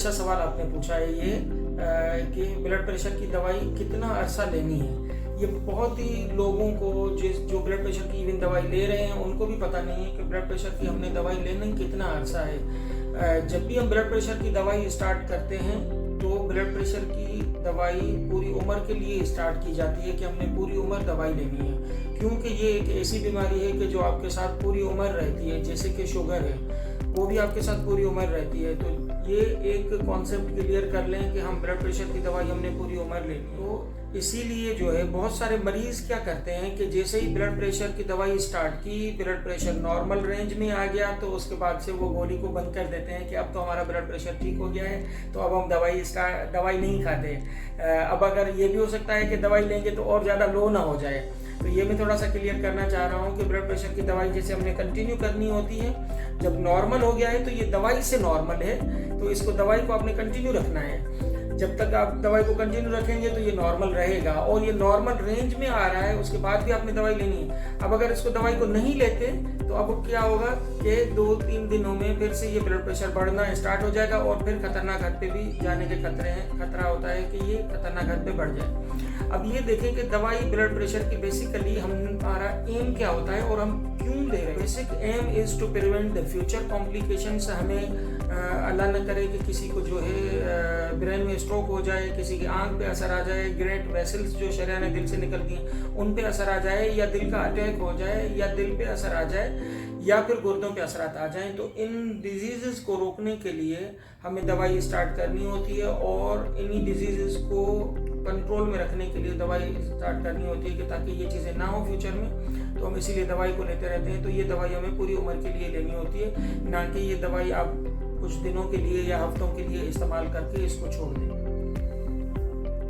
अच्छा सवाल आपने पूछा है ये कि ब्लड प्रेशर की दवाई कितना अरसा लेनी है। ये बहुत ही लोगों को जो ब्लड प्रेशर की इवन दवाई ले रहे हैं उनको भी पता नहीं है कि ब्लड प्रेशर की हमने दवाई लेना कितना अरसा है। जब भी हम ब्लड प्रेशर की दवाई स्टार्ट करते हैं तो ब्लड प्रेशर की दवाई पूरी उम्र के लिए स्टार्ट की जाती है कि हमने पूरी उम्र दवाई लेनी है, क्योंकि ये एक ऐसी बीमारी है कि जो आपके साथ पूरी उम्र रहती है। जैसे कि शुगर है, वो भी आपके साथ पूरी उम्र रहती है। तो ये एक कॉन्सेप्ट क्लियर कर लें कि हम ब्लड प्रेशर की दवाई हमने पूरी उम्र लेनी। तो इसीलिए जो है बहुत सारे मरीज क्या करते हैं कि जैसे ही ब्लड प्रेशर की दवाई स्टार्ट की, ब्लड प्रेशर नॉर्मल रेंज में आ गया तो उसके बाद से वो गोली को बंद कर देते हैं कि अब तो हमारा ब्लड प्रेशर ठीक हो गया है, तो अब हम दवाई नहीं खाते। अब अगर ये भी हो सकता है कि दवाई लेंगे तो और ज़्यादा लो ना हो जाए। तो ये मैं थोड़ा सा क्लियर करना चाह रहा हूँ कि ब्लड प्रेशर की दवाई जैसे हमने कंटिन्यू करनी होती है। जब नॉर्मल हो गया है तो ये दवाई से नॉर्मल है, तो इसको दवाई को आपने कंटिन्यू रखना है। जब तक आप दवाई को कंटिन्यू रखेंगे तो ये नॉर्मल रहेगा, और ये नॉर्मल रेंज में आ रहा है उसके बाद भी आपने दवाई लेनी है। अब अगर इसको दवाई को नहीं लेते तो अब क्या होगा कि 2-3 दिनों में फिर से ये ब्लड प्रेशर बढ़ना स्टार्ट हो जाएगा और फिर खतरनाक हद पे भी जाने के खतरा होता है कि ये खतरनाक हद पे बढ़ जाए। अब ये देखें कि दवाई ब्लड प्रेशर की बेसिकली हमारा एम क्या होता है और हम क्यों ले रहे हैं। Basic aim is to prevent the future complications. हमें अल्लाह न करे कि किसी को जो है ब्रेन में स्ट्रोक हो जाए, किसी की आंख पे असर आ जाए, ग्रेट वेसल्स जो शरीर दिल से निकलती हैं उन पे असर आ जाए, या दिल का अटैक हो जाए, या दिल पे असर आ जाए, या फिर गुर्दों पे असरात आ जाएं। तो इन डिजीज़ को रोकने के लिए हमें दवाई स्टार्ट करनी होती है, और इन्हीं डिजीज़ को कंट्रोल में रखने के लिए दवाई स्टार्ट करनी होती है कि ताकि ये चीज़ें ना हो फ्यूचर में। तो हम इसीलिए दवाई को लेते रहते हैं। तो ये दवाई हमें पूरी उम्र के लिए लेनी होती है, ना कि ये दवाई आप कुछ दिनों के लिए या हफ्तों के लिए इस्तेमाल करके इसको छोड़ दें।